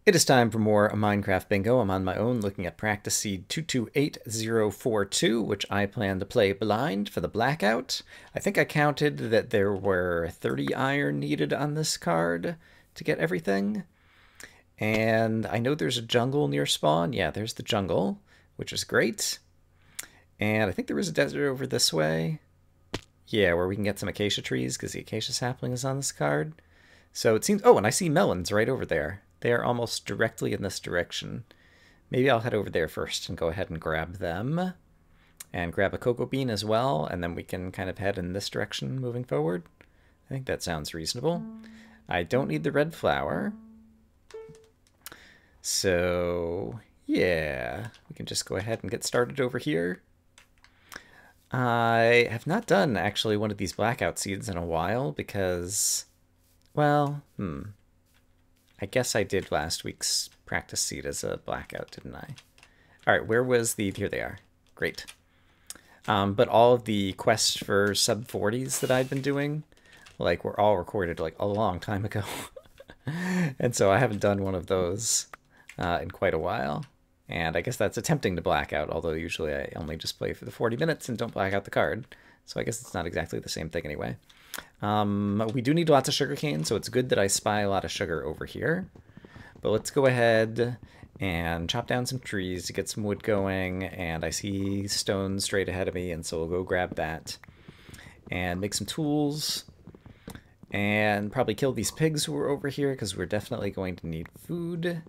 It is time for more Minecraft Bingo. I'm on my own looking at practice seed 228042, which I plan to play blind for the blackout. I think I counted that there were 30 iron needed on this card to get everything. And I know there's a jungle near spawn. Yeah, there's the jungle, which is great. And I think there was a desert over this way. Yeah, where we can get some acacia trees because the acacia sapling is on this card. So it seems... Oh, and I see melons right over there. They are almost directly in this direction. Maybe I'll head over there first and go ahead and grab them. And grab a cocoa bean as well, and then we can kind of head in this direction moving forward. I think that sounds reasonable. I don't need the red flower. So, yeah, we can just go ahead and get started over here. I have not done, actually, one of these blackout seeds in a while because, well, I guess I did last week's practice seed as a blackout, didn't I? All right, where was the... Here they are. Great. But all of the quests for sub 40s that I'd been doing, like, were all recorded, like, a long time ago. And so I haven't done one of those in quite a while. And I guess that's attempting to blackout, although usually I only just play for the 40 minutes and don't black out the card. So I guess it's not exactly the same thing anyway. We do need lots of sugarcane, so it's good that I spy a lot of sugar over here. But let's go ahead and chop down some trees to get some wood going. And I see stone straight ahead of me, and so we'll go grab that. And make some tools. And probably kill these pigs who are over here, because we're definitely going to need food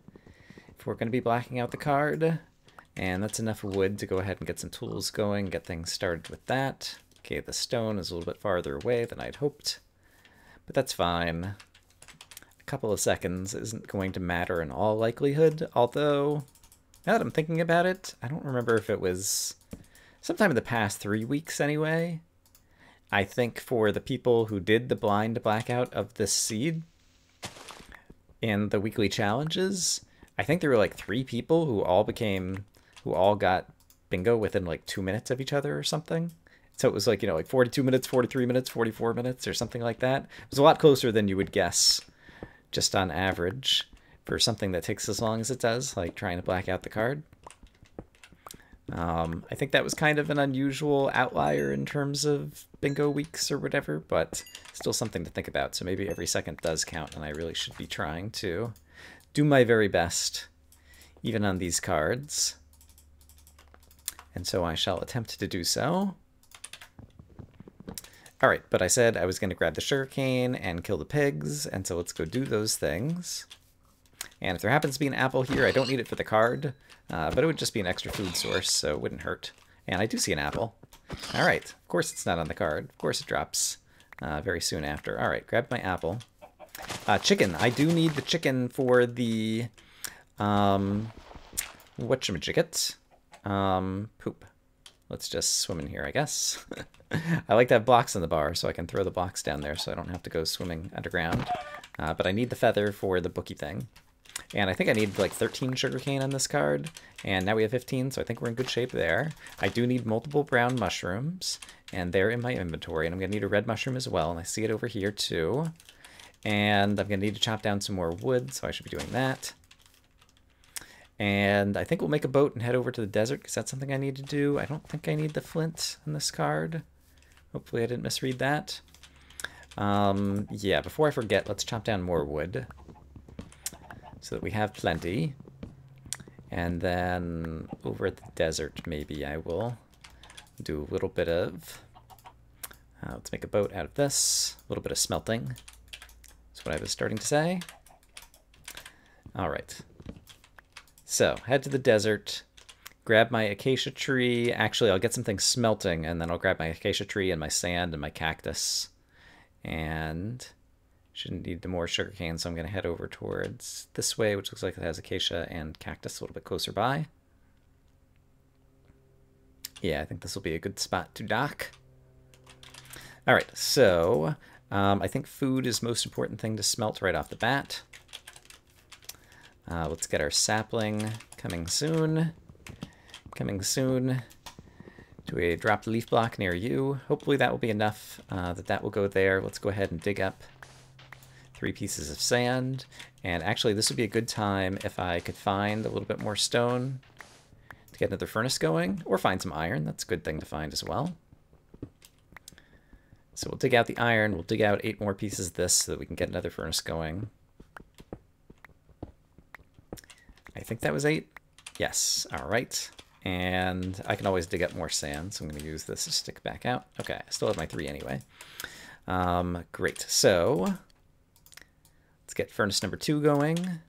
if we're going to be blacking out the card. And that's enough wood to go ahead and get some tools going, get things started with that. Okay, the stone is a little bit farther away than I'd hoped, but that's fine. A couple of seconds isn't going to matter in all likelihood, although, now that I'm thinking about it, I don't remember if it was sometime in the past 3 weeks anyway. I think for the people who did the blind blackout of this seed in the weekly challenges, I think there were like 3 people who all got bingo within like 2 minutes of each other or something. So it was like, like 42 minutes, 43 minutes, 44 minutes or something like that. It was a lot closer than you would guess just on average for something that takes as long as it does, like trying to black out the card. I think that was kind of an unusual outlier in terms of bingo weeks or whatever, but still something to think about. So maybe every second does count, and I really should be trying to do my very best, even on these cards. And so I shall attempt to do so. All right, but I said I was going to grab the sugarcane and kill the pigs, and so let's go do those things. And if there happens to be an apple here, I don't need it for the card, but it would just be an extra food source, so it wouldn't hurt. And I do see an apple. All right, of course it's not on the card. Of course it drops very soon after. All right, grab my apple. Chicken. I do need the chicken for the, whatchamajigget? Poop. Let's just swim in here, I guess. I like to have blocks in the bar, so I can throw the blocks down there so I don't have to go swimming underground. But I need the feather for the bookie thing. And I think I need like 13 sugarcane on this card, and now we have 15, so I think we're in good shape there. I do need multiple brown mushrooms, and they're in my inventory, and I'm going to need a red mushroom as well, and I see it over here too. And I'm going to need to chop down some more wood, so I should be doing that. And I think we'll make a boat and head over to the desert, because that's something I need to do. I don't think I need the flint on this card. Hopefully I didn't misread that. Yeah, before I forget, let's chop down more wood so that we have plenty. And then over at the desert, maybe I will do a little bit of... let's make a boat out of this. A little bit of smelting. That's what I was starting to say. All right. So, head to the desert, grab my acacia tree. Actually, I'll get some things smelting, and then I'll grab my acacia tree and my sand and my cactus. And shouldn't need more sugarcane, so I'm going to head over towards this way, which looks like it has acacia and cactus a little bit closer by. Yeah, I think this will be a good spot to dock. All right, so I think food is the most important thing to smelt right off the bat. Let's get our sapling coming soon. Coming soon to a dropped leaf block near you. Hopefully that will be enough that will go there. Let's go ahead and dig up 3 pieces of sand. And actually, this would be a good time if I could find a little bit more stone to get another furnace going, or find some iron. That's a good thing to find as well. So we'll dig out the iron. We'll dig out 8 more pieces of this so that we can get another furnace going. I think that was 8. Yes. All right. And I can always dig up more sand, so I'm going to use this to stick back out. Okay, I still have my 3 anyway. Great. So let's get furnace number 2 going.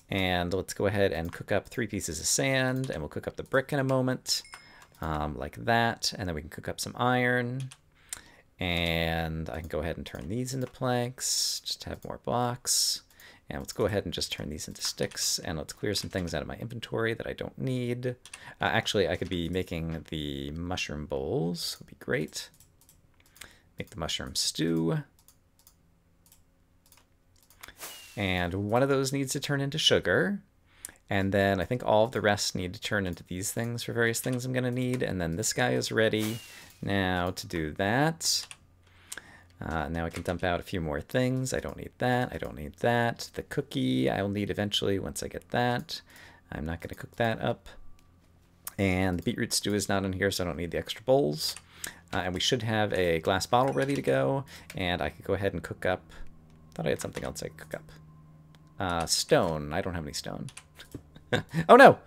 And let's go ahead and cook up 3 pieces of sand, and we'll cook up the brick in a moment, like that. And then we can cook up some iron. And I can go ahead and turn these into planks, just to have more blocks. And let's go ahead and just turn these into sticks, and let's clear some things out of my inventory that I don't need. Actually, I could be making the mushroom bowls. Would be great. Make the mushroom stew. And one of those needs to turn into sugar. And then I think all of the rest need to turn into these things for various things I'm going to need. And then this guy is ready now to do that. Now I can dump out a few more things. I don't need that. I don't need that. The cookie I'll need eventually once I get that. I'm not going to cook that up. And the beetroot stew is not in here, so I don't need the extra bowls. And we should have a glass bottle ready to go. And I could go ahead and cook up. I thought I had something else I could cook up. Stone. I don't have any stone. Oh no!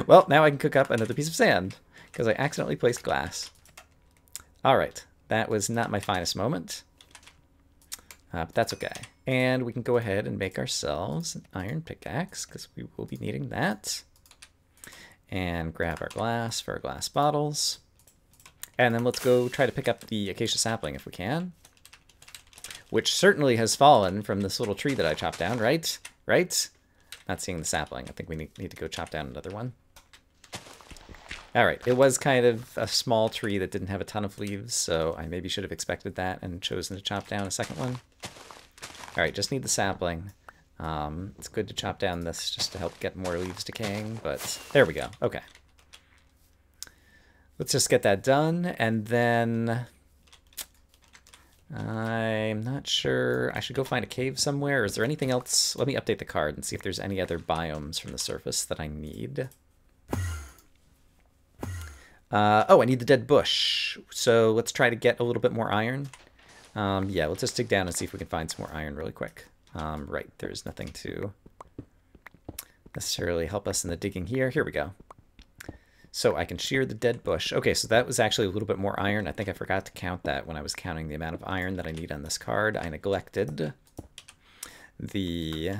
Well, now I can cook up another piece of sand because I accidentally placed glass. All right. That was not my finest moment, but that's okay. And we can go ahead and make ourselves an iron pickaxe because we will be needing that. And grab our glass for our glass bottles. And then let's go try to pick up the acacia sapling if we can. Which certainly has fallen from this little tree that I chopped down, right? Right? Not seeing the sapling. I think we need to go chop down another one. All right, it was kind of a small tree that didn't have a ton of leaves, so I maybe should have expected that and chosen to chop down a second one. All right, just need the sapling. It's good to chop down this just to help get more leaves decaying, but there we go. Okay. Let's just get that done, and then I'm not sure. I should go find a cave somewhere. Is there anything else? Let me update the card and see if there's any other biomes from the surface that I need. Oh, I need the dead bush. So let's try to get a little bit more iron. Yeah, let's just dig down and see if we can find some more iron really quick. Right, there's nothing to necessarily help us in the digging here. Here we go. So I can shear the dead bush. Okay, so that was actually a little bit more iron. I think I forgot to count that when I was counting the amount of iron that I need on this card. I neglected the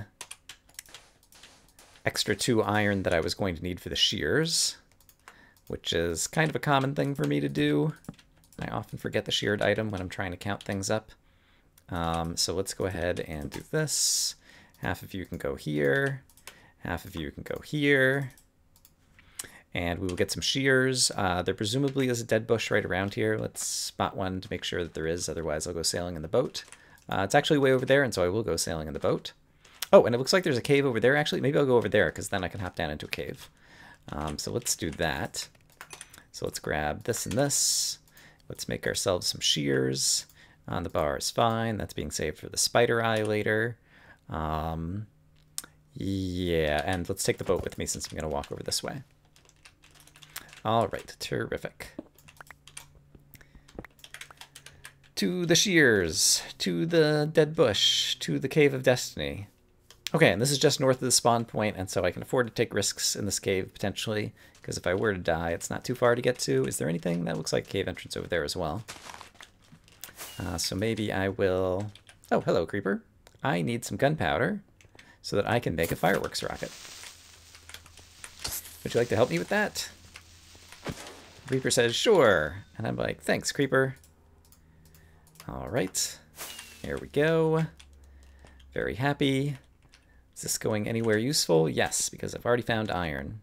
extra 2 iron that I was going to need for the shears, which is kind of a common thing for me to do. I often forget the sheared item when I'm trying to count things up. So let's go ahead and do this. Half of you can go here. Half of you can go here. And we will get some shears. There presumably is a dead bush right around here. Let's spot one to make sure that there is. Otherwise, I'll go sailing in the boat. It's actually way over there, and so I will go sailing in the boat. Oh, and it looks like there's a cave over there, actually. Maybe I'll go over there, because then I can hop down into a cave. So let's do that. So let's grab this and this. Let's make ourselves some shears. The bar is fine. That's being saved for the spider eye later. Yeah, and let's take the boat with me since I'm going to walk over this way. All right, terrific. To the shears, to the dead bush, to the Cave of Destiny. Okay, and this is just north of the spawn point, and so I can afford to take risks in this cave, potentially, because if I were to die, it's not too far to get to. Is there anything? That looks like a cave entrance over there as well. So maybe I will... Oh, hello, creeper. I need some gunpowder so that I can make a fireworks rocket. Would you like to help me with that? Creeper says, sure. And I'm like, thanks, creeper. All right. Here we go. Very happy. Is this going anywhere useful? Yes, because I've already found iron.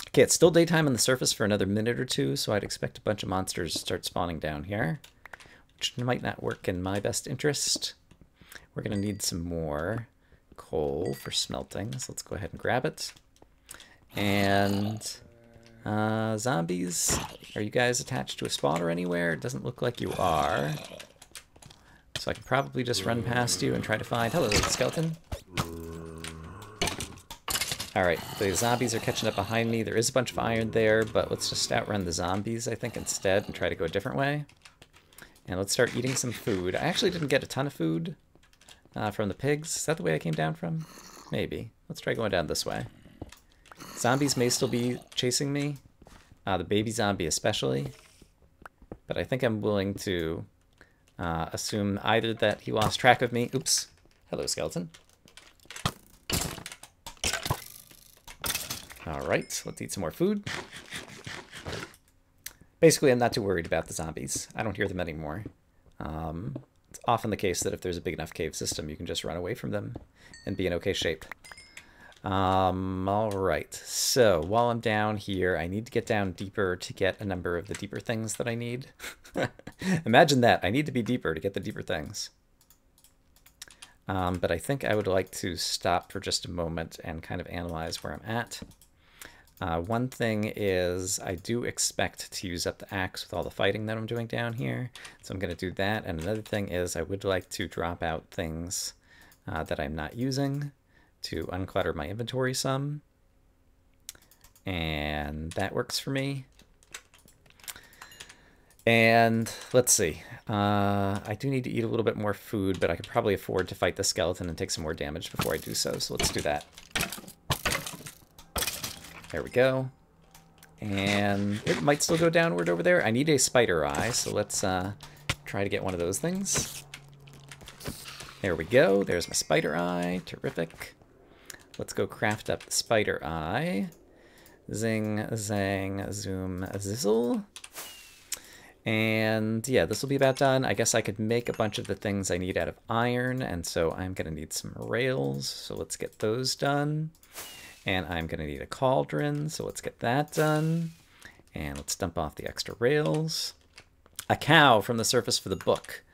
Okay, it's still daytime on the surface for another minute or two, so I'd expect a bunch of monsters to start spawning down here, which might not work in my best interest. We're going to need some more coal for smelting, so let's go ahead and grab it. And zombies, are you guys attached to a spawner anywhere? It doesn't look like you are. So So I can probably just run past you and try to find... Hello, skeleton. Alright, the zombies are catching up behind me. There is a bunch of iron there, but let's just outrun the zombies, I think, instead, and try to go a different way. And let's start eating some food. I actually didn't get a ton of food from the pigs. Is that the way I came down from? Maybe. Let's try going down this way. Zombies may still be chasing me. The baby zombie especially. But I think I'm willing to assume either that he lost track of me. Oops. Hello, skeleton. Alright, let's eat some more food. Basically, I'm not too worried about the zombies. I don't hear them anymore. It's often the case that if there's a big enough cave system, you can just run away from them and be in okay shape. Alright, so while I'm down here, I need to get down deeper to get a number of the deeper things that I need. Imagine that. I need to be deeper to get the deeper things. But I think I would like to stop for just a moment and kind of analyze where I'm at. One thing is I do expect to use up the axe with all the fighting that I'm doing down here. So I'm going to do that. And another thing is I would like to drop out things that I'm not using to unclutter my inventory some. And that works for me. And let's see. I do need to eat a little bit more food, but I could probably afford to fight the skeleton and take some more damage before I do so. So let's do that. There we go. And it might still go downward over there. I need a spider eye, so let's try to get one of those things. There we go. There's my spider eye. Terrific. Let's go craft up the spider eye. Zing, zang, zoom, zizzle. And yeah, this will be about done. I guess I could make a bunch of the things I need out of iron, and so I'm going to need some rails. So let's get those done. And I'm going to need a cauldron, so let's get that done. And let's dump off the extra rails. A cow from the surface for the book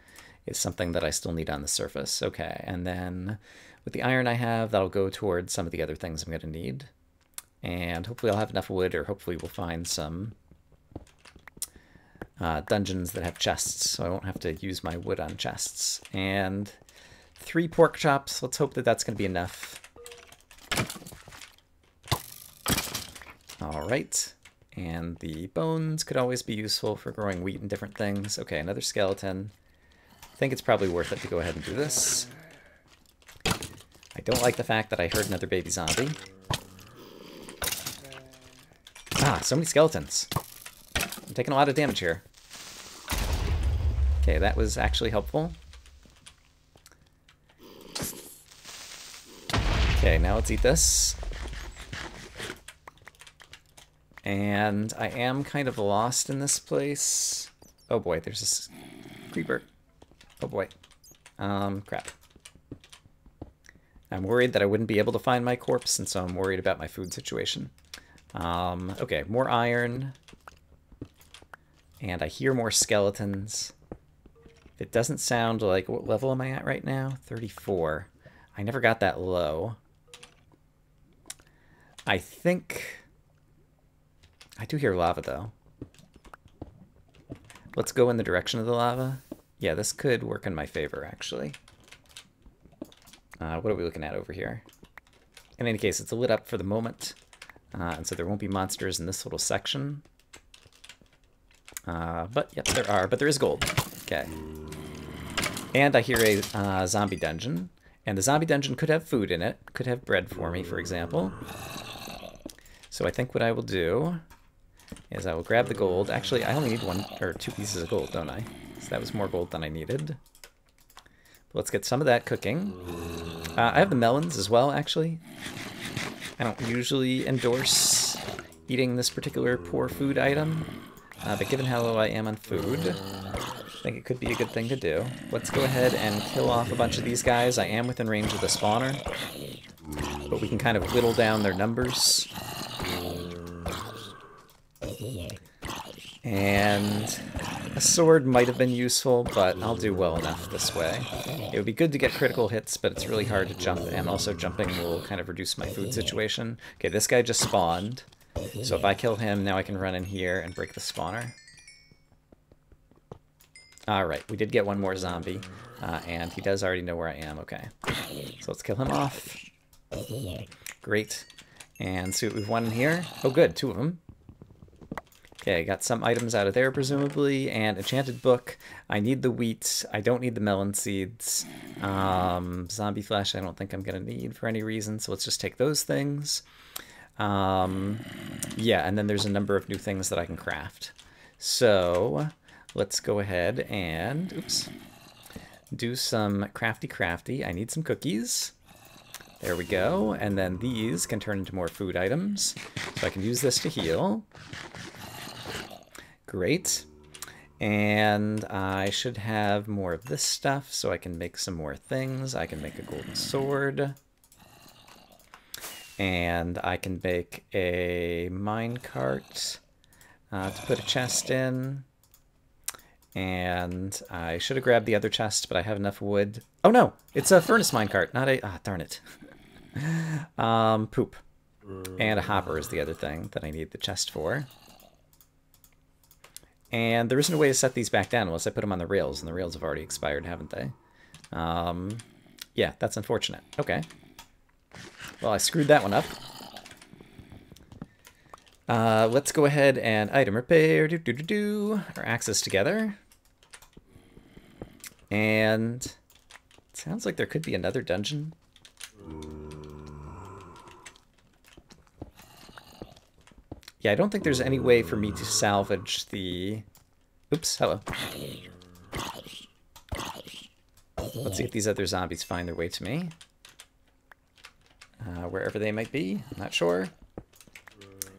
is something that I still need on the surface. Okay, and then with the iron I have, that'll go towards some of the other things I'm going to need. And hopefully I'll have enough wood, or hopefully we'll find some dungeons that have chests, so I won't have to use my wood on chests. And 3 pork chops. Let's hope that that's going to be enough. All right, and the bones could always be useful for growing wheat and different things. Okay, another skeleton. I think it's probably worth it to go ahead and do this. I don't like the fact that I heard another baby zombie. Ah, so many skeletons. I'm taking a lot of damage here. Okay, that was actually helpful. Okay, now let's eat this. And I am kind of lost in this place. Oh boy, there's this creeper. Oh boy. Crap. I'm worried that I wouldn't be able to find my corpse, and so I'm worried about my food situation. Okay, more iron. And I hear more skeletons. It doesn't sound like... What level am I at right now? 34. I never got that low. I think... I do hear lava, though. Let's go in the direction of the lava. Yeah, this could work in my favor, actually. What are we looking at over here? In any case, it's lit up for the moment, and so there won't be monsters in this little section. But, yep, there are. But there is gold. Okay. And I hear a zombie dungeon. And the zombie dungeon could have food in it. Could have bread for me, for example. So I think what I will do is I will grab the gold. Actually, I only need 1 or 2 pieces of gold, don't I? So that was more gold than I needed. But let's get some of that cooking. I have the melons as well, actually. I don't usually endorse eating this particular poor food item. But given how low I am on food, I think it could be a good thing to do. Let's go ahead and kill off a bunch of these guys. I am within range of the spawner, but we can kind of whittle down their numbers. And a sword might have been useful, but I'll do well enough this way. It would be good to get critical hits, but it's really hard to jump, and also jumping will kind of reduce my food situation. Okay, this guy just spawned, so if I kill him, now I can run in here and break the spawner. All right, we did get one more zombie, and he does already know where I am. Okay, so let's kill him off. Great. And see what we've won in here. Oh, good, 2 of them. Okay, got some items out of there, presumably, and enchanted book. I need the wheat. I don't need the melon seeds. Zombie flesh I don't think I'm going to need for any reason, so let's just take those things. Yeah, and then there's a number of new things that I can craft. So let's go ahead and, oops, do some crafty. I need some cookies. There we go. And then these can turn into more food items. So I can use this to heal. Great. And I should have more of this stuff so I can make some more things. I can make a golden sword. And I can make a minecart to put a chest in. And I should have grabbed the other chest, but I have enough wood. Oh no, it's a furnace minecart, not a, darn it. Poop. And a hopper is the other thing that I need the chest for. And there isn't a way to set these back down unless I put them on the rails, and the rails have already expired, haven't they? Yeah, that's unfortunate. Okay. Well, I screwed that one up. Let's go ahead and item repair, our axes together. And it sounds like there could be another dungeon. Yeah, I don't think there's any way for me to salvage the... Oops, hello. Let's see if these other zombies find their way to me. Wherever they might be, I'm not sure.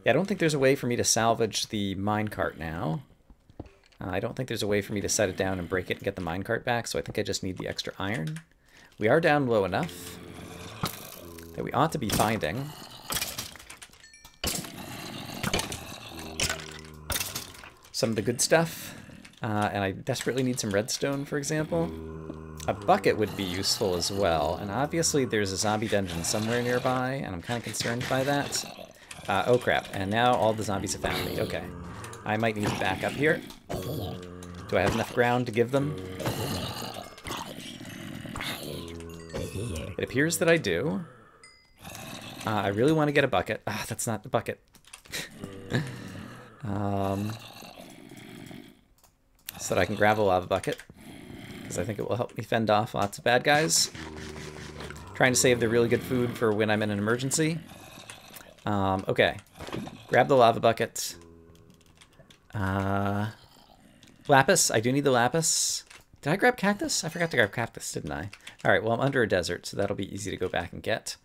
Yeah, I don't think there's a way for me to salvage the minecart now. I don't think there's a way for me to set it down and break it and get the minecart back, so I think I just need the extra iron. We are down low enough that we ought to be finding some of the good stuff. And I desperately need some redstone, for example. A bucket would be useful as well, and obviously there's a zombie dungeon somewhere nearby, and I'm kind of concerned by that. Oh crap, and now all the zombies have found me. Okay. I might need to back up here. Do I have enough ground to give them? It appears that I do. I really want to get a bucket. Ah, that's not the bucket. So that I can grab a lava bucket, because I think it will help me fend off lots of bad guys. Trying to save the really good food for when I'm in an emergency. Okay. Grab the lava bucket. Lapis. I do need the lapis. Did I grab cactus? I forgot to grab cactus, didn't I? Alright, well, I'm under a desert, so that'll be easy to go back and get.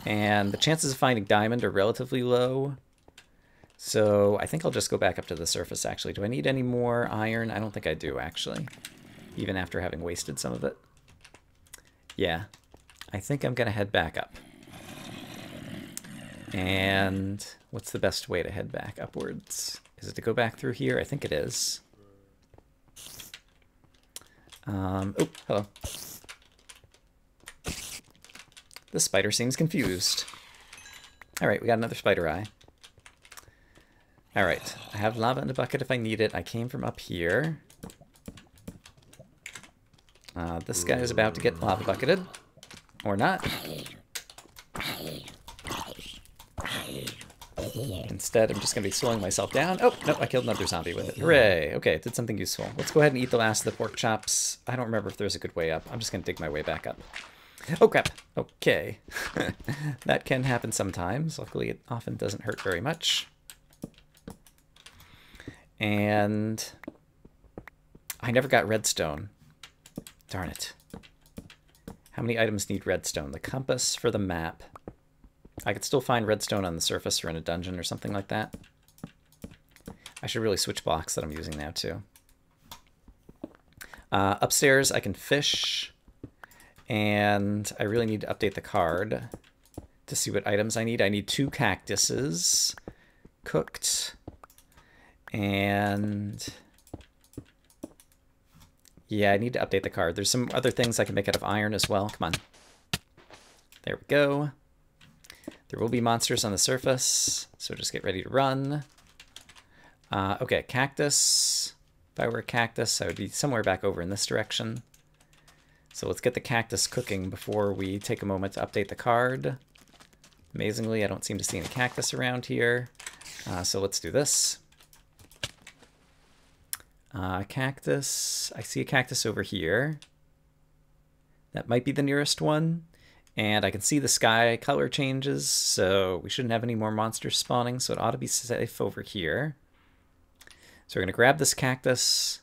And the chances of finding diamond are relatively low. So I think I'll just go back up to the surface, actually. Do I need any more iron? I don't think I do, actually. Even after having wasted some of it. Yeah. I think I'm going to head back up. And what's the best way to head back upwards? Is it to go back through here? I think it is. Oh, hello. The spider seems confused. Alright, we got another spider eye. Alright, I have lava in the bucket if I need it. I came from up here. This guy is about to get lava bucketed. Or not. Instead, I'm just going to be slowing myself down. Oh, no, I killed another zombie with it. Hooray! Okay, it did something useful. Let's go ahead and eat the last of the pork chops. I don't remember if there's a good way up. I'm just going to dig my way back up. Oh, crap! Okay. That can happen sometimes. Luckily, it often doesn't hurt very much. And I never got redstone. Darn it. How many items need redstone? The compass for the map. I could still find redstone on the surface or in a dungeon or something like that. I should really switch blocks that I'm using now, too. Upstairs, I can fish. And I really need to update the card to see what items I need. I need 2 cactuses cooked. And yeah, I need to update the card. There's some other things I can make out of iron as well. Come on. There we go. There will be monsters on the surface, so just get ready to run. Okay, cactus, If I were a cactus, I would be somewhere back over in this direction. So let's get the cactus cooking before we take a moment to update the card. Amazingly, I don't seem to see any cactus around here. So let's do this. Cactus. I see a cactus over here. That might be the nearest one. And I can see the sky color changes, so we shouldn't have any more monsters spawning, so it ought to be safe over here. So we're going to grab this cactus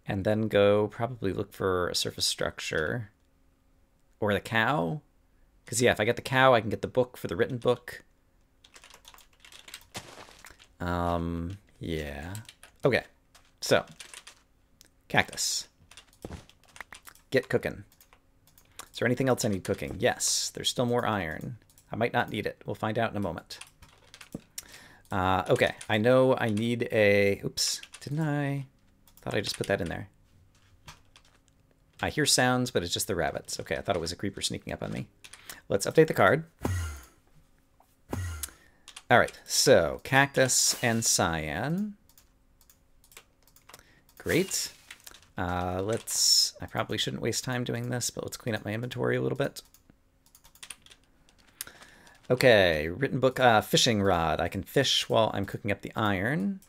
and then go probably look for a surface structure. Or the cow. Because, yeah, if I get the cow, I can get the book for the written book. Yeah. Okay. So, cactus. Get cooking. Is there anything else I need cooking? Yes, there's still more iron. I might not need it. We'll find out in a moment. Okay, I know I need a... Oops, didn't I? Thought I just put that in there. I hear sounds, but it's just the rabbits. Okay, I thought it was a creeper sneaking up on me. Let's update the card. All right, so cactus and cyan. Great. I probably shouldn't waste time doing this, but let's clean up my inventory a little bit. Okay, written book, fishing rod. I can fish while I'm cooking up the iron.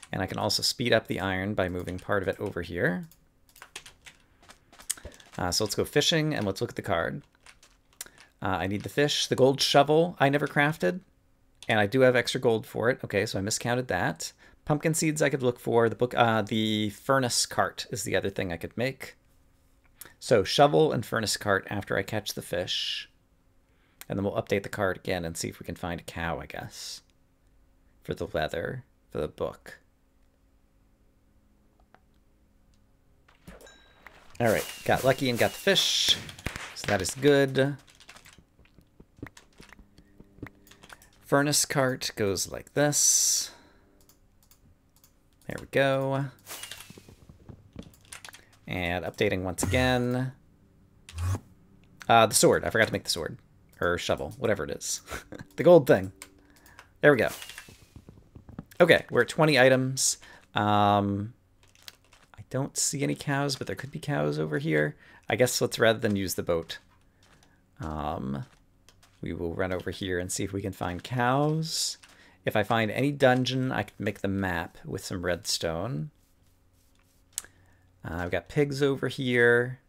And I can also speed up the iron by moving part of it over here. So let's go fishing and let's look at the card. I need the fish. The gold shovel I never crafted. And I do have extra gold for it. Okay, so I miscounted that. Pumpkin seeds I could look for. The furnace cart is the other thing I could make. So shovel and furnace cart after I catch the fish. And then we'll update the card again and see if we can find a cow, I guess. For the leather, for the book. All right, got lucky and got the fish. So that is good. Furnace cart goes like this. There we go. And updating once again. The sword. I forgot to make the sword. Or shovel. Whatever it is. The gold thing. There we go. Okay, we're at 20 items. I don't see any cows, but there could be cows over here. I guess let's, rather than use the boat, we will run over here and see if we can find cows. If I find any dungeon, I can make the map with some redstone. I've got pigs over here.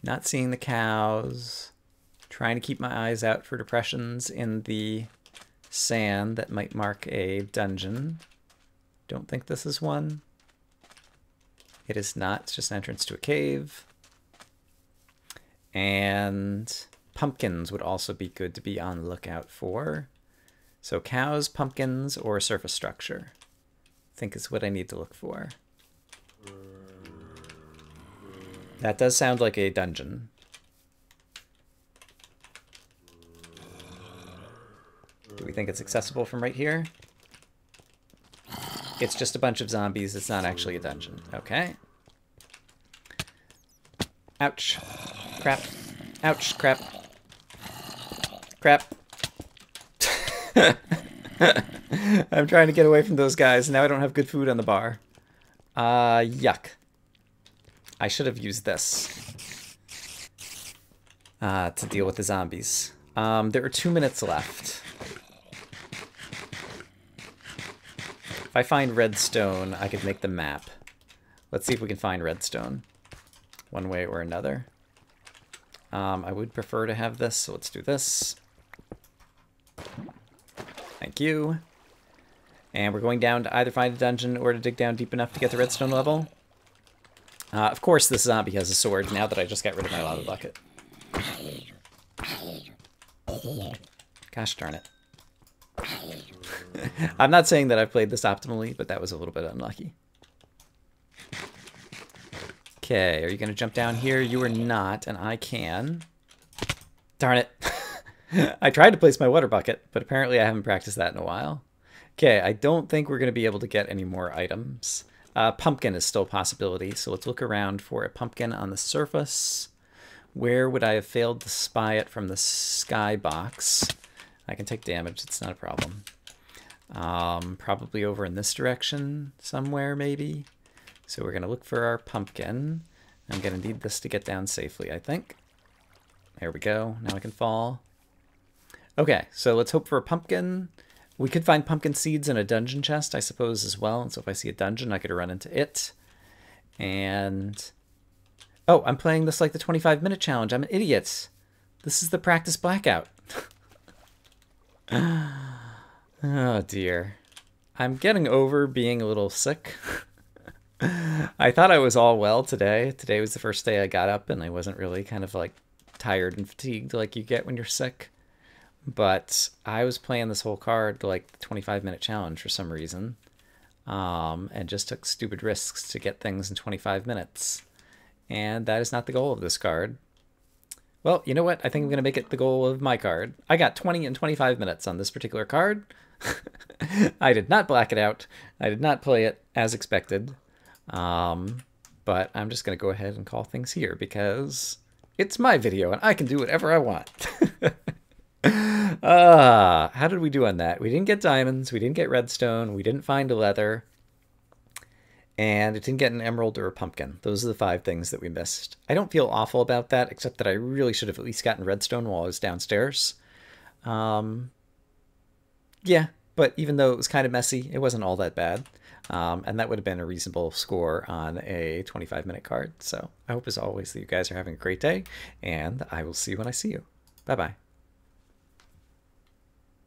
Not seeing the cows. Trying to keep my eyes out for depressions in the sand that might mark a dungeon. Don't think this is one. It is not. It's just an entrance to a cave. And pumpkins would also be good to be on the lookout for. So cows, pumpkins, or a surface structure, I think is what I need to look for. That does sound like a dungeon. Do we think it's accessible from right here? It's just a bunch of zombies. It's not actually a dungeon. Okay. Ouch. Crap. Ouch. Crap. Crap. I'm trying to get away from those guys. Now I don't have good food on the bar. Yuck. I should have used this to deal with the zombies. There are 2 minutes left. If I find redstone, I could make the map. Let's see if we can find redstone one way or another. I would prefer to have this, so let's do this. Thank you. And we're going down to either find a dungeon or to dig down deep enough to get the redstone level. Of course, this zombie has a sword now that I just got rid of my lava bucket. Gosh darn it. I'm not saying that I've played this optimally, but that was a little bit unlucky. Okay, are you going to jump down here? You are not, and I can. Darn it. I tried to place my water bucket, but apparently I haven't practiced that in a while. Okay, I don't think we're going to be able to get any more items. Pumpkin is still a possibility, so let's look around for a pumpkin on the surface. Where would I have failed to spy it from the skybox? I can take damage, it's not a problem. Probably over in this direction somewhere, maybe. So we're going to look for our pumpkin. I'm going to need this to get down safely, I think. There we go. Now I can fall. Okay, so let's hope for a pumpkin. We could find pumpkin seeds in a dungeon chest, I suppose, as well. And so if I see a dungeon, I could run into it. And... oh, I'm playing this like the 25-minute challenge. I'm an idiot. This is the practice blackout. Oh, dear. I'm getting over being a little sick. I thought I was all well today. Today was the first day I got up and I wasn't really kind of like tired and fatigued like you get when you're sick. But I was playing this whole card like the 25-minute challenge for some reason. And just took stupid risks to get things in 25 minutes. And that is not the goal of this card. Well, you know what? I think I'm going to make it the goal of my card. I got 20 and 25 minutes on this particular card. I did not black it out. I did not play it as expected. But I'm just going to go ahead and call things here because it's my video and I can do whatever I want. How did we do on that? We didn't get diamonds. We didn't get redstone. We didn't find a leather. And it didn't get an emerald or a pumpkin. Those are the 5 things that we missed. I don't feel awful about that, except that I really should have at least gotten redstone while I was downstairs. Yeah, but even though it was kind of messy, it wasn't all that bad. And that would have been a reasonable score on a 25-minute card. So I hope, as always, that you guys are having a great day, and I will see you when I see you. Bye-bye.